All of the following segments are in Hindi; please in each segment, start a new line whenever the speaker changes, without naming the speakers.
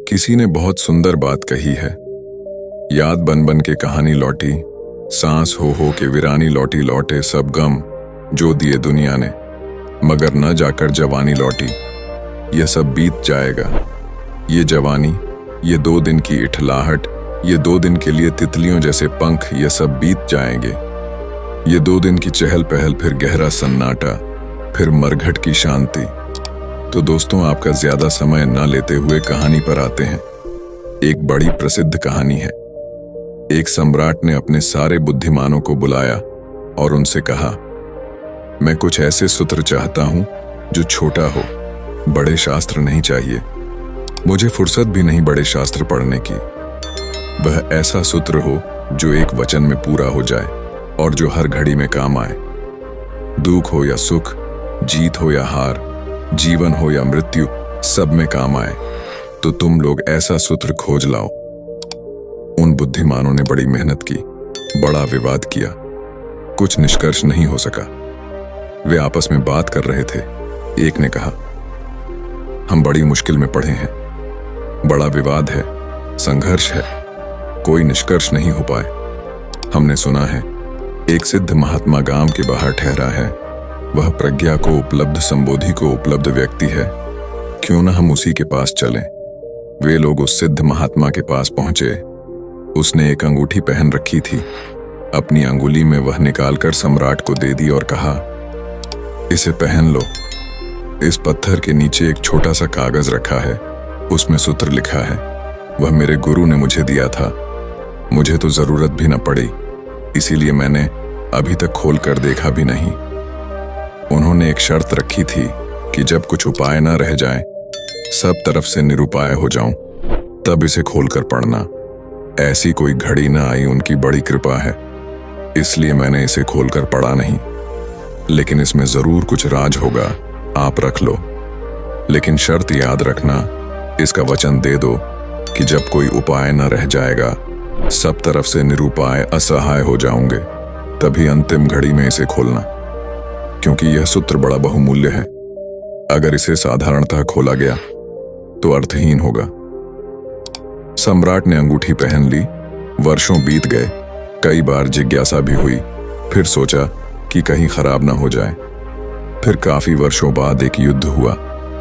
किसी ने बहुत सुंदर बात कही है। याद बन बन के कहानी लौटी, सांस हो के वीरानी लौटी, लौटे सब गम जो दिए दुनिया ने, मगर न जाकर जवानी लौटी। यह सब बीत जाएगा, ये जवानी, ये 2 दिन की इठलाहट, ये 2 दिन के लिए तितलियों जैसे पंख, ये सब बीत जाएंगे। ये 2 दिन की चहल पहल, फिर गहरा सन्नाटा, फिर मरघट की शांति। तो दोस्तों, आपका ज्यादा समय न लेते हुए कहानी पर आते हैं। एक बड़ी प्रसिद्ध कहानी है। एक सम्राट ने अपने सारे बुद्धिमानों को बुलाया और उनसे कहा, मैं कुछ ऐसे सूत्र चाहता हूं जो छोटा हो, बड़े शास्त्र नहीं चाहिए, मुझे फुर्सत भी नहीं बड़े शास्त्र पढ़ने की। वह ऐसा सूत्र हो जो एक वचन में पूरा हो जाए और जो हर घड़ी में काम आए। दुख हो या सुख, जीत हो या हार, जीवन हो या मृत्यु, सब में काम आए। तो तुम लोग ऐसा सूत्र खोज लाओ। उन बुद्धिमानों ने बड़ी मेहनत की, बड़ा विवाद किया, कुछ निष्कर्ष नहीं हो सका। वे आपस में बात कर रहे थे। एक ने कहा, हम बड़ी मुश्किल में पड़े हैं, बड़ा विवाद है, संघर्ष है, कोई निष्कर्ष नहीं हो पाए। हमने सुना है एक सिद्ध महात्मा गांव के बाहर ठहरा है, वह प्रज्ञा को उपलब्ध, संबोधि को उपलब्ध व्यक्ति है, क्यों न हम उसी के पास चलें। वे लोग उस सिद्ध महात्मा के पास पहुंचे। उसने एक अंगूठी पहन रखी थी, अपनी अंगुली में वह निकालकर सम्राट को दे दी और कहा, इसे पहन लो। इस पत्थर के नीचे एक छोटा सा कागज रखा है, उसमें सूत्र लिखा है। वह मेरे गुरु ने मुझे दिया था, मुझे तो जरूरत भी न पड़ी, इसीलिए मैंने अभी तक खोल कर देखा भी नहीं। उन्होंने एक शर्त रखी थी कि जब कुछ उपाय न रह जाए, सब तरफ से निरुपाय हो जाऊं, तब इसे खोलकर पढ़ना। ऐसी कोई घड़ी न आई, उनकी बड़ी कृपा है, इसलिए मैंने इसे खोलकर पढ़ा नहीं। लेकिन इसमें जरूर कुछ राज होगा, आप रख लो। लेकिन शर्त याद रखना, इसका वचन दे दो कि जब कोई उपाय न रह जाएगा, सब तरफ से निरुपाय, असहाय हो जाऊंगे, तभी अंतिम घड़ी में इसे खोलना, क्योंकि यह सूत्र बड़ा बहुमूल्य है। अगर इसे साधारणतः खोला गया तो अर्थहीन होगा। सम्राट ने अंगूठी पहन ली। वर्षों बीत गए, कई बार जिज्ञासा भी हुई, फिर सोचा कि कहीं खराब ना हो जाए। फिर काफी वर्षों बाद एक युद्ध हुआ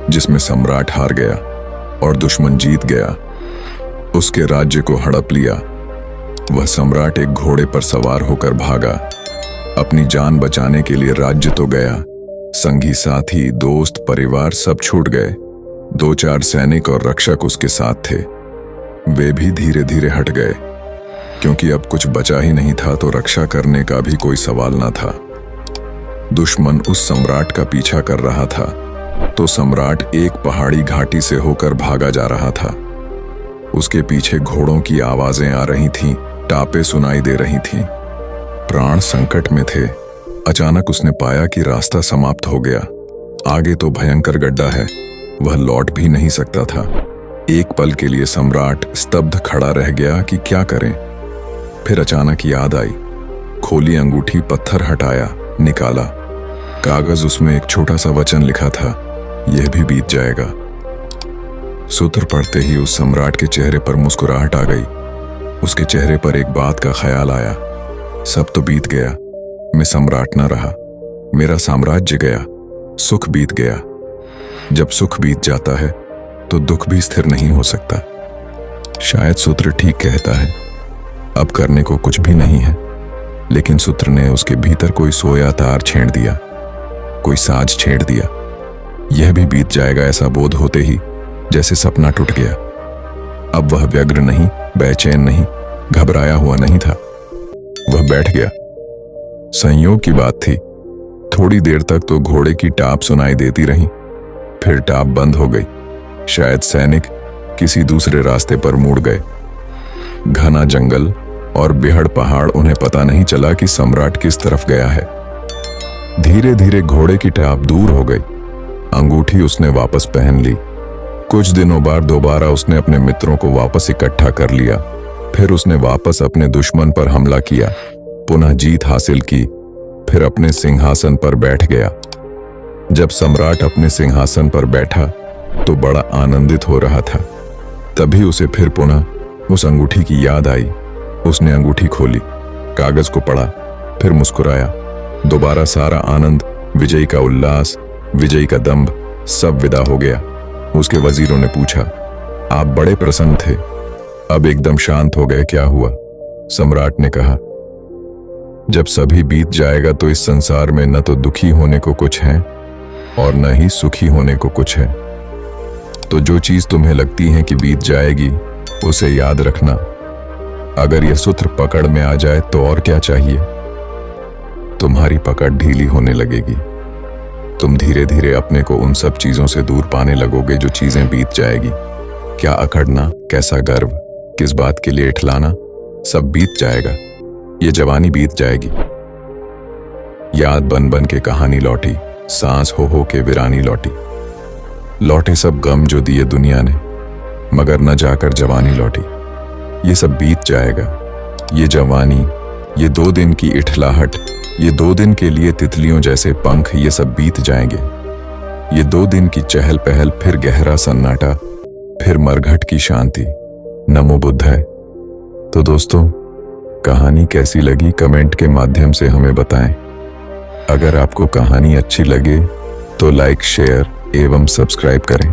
जिसमें सम्राट हार गया और दुश्मन जीत गया, उसके राज्य को हड़प लिया। वह सम्राट एक घोड़े पर सवार होकर भागा। अपनी जान बचाने के लिए राज्य तो गया, संगी साथी, दोस्त, परिवार सब छूट गए। 2-4 सैनिक और रक्षक उसके साथ थे, वे भी धीरे धीरे हट गए, क्योंकि अब कुछ बचा ही नहीं था, तो रक्षा करने का भी कोई सवाल ना था। दुश्मन उस सम्राट का पीछा कर रहा था, तो सम्राट एक पहाड़ी घाटी से होकर भागा जा रहा था। उसके पीछे घोड़ों की आवाजें आ रही थीं, टापे सुनाई दे रही थीं, प्राण संकट में थे। अचानक उसने पाया कि रास्ता समाप्त हो गया, आगे तो भयंकर गड्ढा है, वह लौट भी नहीं सकता था। एक पल के लिए सम्राट स्तब्ध खड़ा रह गया कि क्या करें। फिर अचानक याद आई, खोली अंगूठी, पत्थर हटाया, निकाला, कागज, उसमें एक छोटा सा वचन लिखा था, यह भी बीत जाएगा। सूत्र पढ़ते ही उस सम्राट के चेहरे पर मुस्कुराहट आ गई। उसके चेहरे पर एक बात का ख्याल आया, सब तो बीत गया, मैं सम्राट न रहा, मेरा साम्राज्य गया, सुख बीत गया। जब सुख बीत जाता है तो दुख भी स्थिर नहीं हो सकता। शायद सूत्र ठीक कहता है, अब करने को कुछ भी नहीं है। लेकिन सूत्र ने उसके भीतर कोई सोया तार छेड़ दिया, कोई साज छेड़ दिया। यह भी बीत जाएगा, ऐसा बोध होते ही जैसे सपना टूट गया। अब वह व्यग्र नहीं, बेचैन नहीं, घबराया हुआ नहीं था, वह बैठ गया। संयोग की बात थी, थोड़ी देर तक तो घोड़े की टाप सुनाई देती रही, फिर टाप बंद हो गई। शायद सैनिक किसी दूसरे रास्ते पर मुड़ गए। घना जंगल और बिहड़ पहाड़, उन्हें पता नहीं चला कि सम्राट किस तरफ गया है। धीरे धीरे घोड़े की टाप दूर हो गई। अंगूठी उसने वापस पहन ली। कुछ दिनों बाद दोबारा उसने अपने मित्रों को वापस इकट्ठा कर लिया। फिर उसने वापस अपने दुश्मन पर हमला किया, पुनः जीत हासिल की, फिर अपने सिंहासन पर बैठ गया। जब सम्राट अपने सिंहासन पर बैठा तो बड़ा आनंदित हो रहा था। तभी उसे फिर पुनः उस अंगूठी की याद आई। उसने अंगूठी खोली, कागज को पढ़ा, फिर मुस्कुराया। दोबारा सारा आनंद, विजय का उल्लास, विजय का दंभ सब विदा हो गया। उसके वजीरों ने पूछा, आप बड़े प्रसन्न थे, अब एकदम शांत हो गए, क्या हुआ? सम्राट ने कहा, जब सभी बीत जाएगा तो इस संसार में न तो दुखी होने को कुछ है और न ही सुखी होने को कुछ है। तो जो चीज तुम्हें लगती है कि बीत जाएगी, उसे याद रखना। अगर यह सूत्र पकड़ में आ जाए तो और क्या चाहिए? तुम्हारी पकड़ ढीली होने लगेगी। तुम धीरे धीरे अपने को उन सब चीजों से दूर पाने लगोगे जो चीजें बीत जाएगी। क्या अकड़ना, कैसा गर्व, किस बात के लिए इठलाना, सब बीत जाएगा। ये जवानी बीत जाएगी। याद बन बन के कहानी लौटी, सांस हो के वीरानी लौटी। लौटे सब गम जो दिए दुनिया ने, मगर न जाकर जवानी लौटी। ये सब बीत जाएगा। ये जवानी, ये 2 दिन की इठलाहट, ये 2 दिन के लिए तितलियों जैसे पंख, ये सब बीत जाएंगे। ये 2 दिन की चहल पहल, फिर गहरा सन्नाटा, फिर मरघट की शांति। नमो बुद्धाय। तो दोस्तों, कहानी कैसी लगी कमेंट के माध्यम से हमें बताएं। अगर आपको कहानी अच्छी लगे तो लाइक, शेयर एवं सब्सक्राइब करें।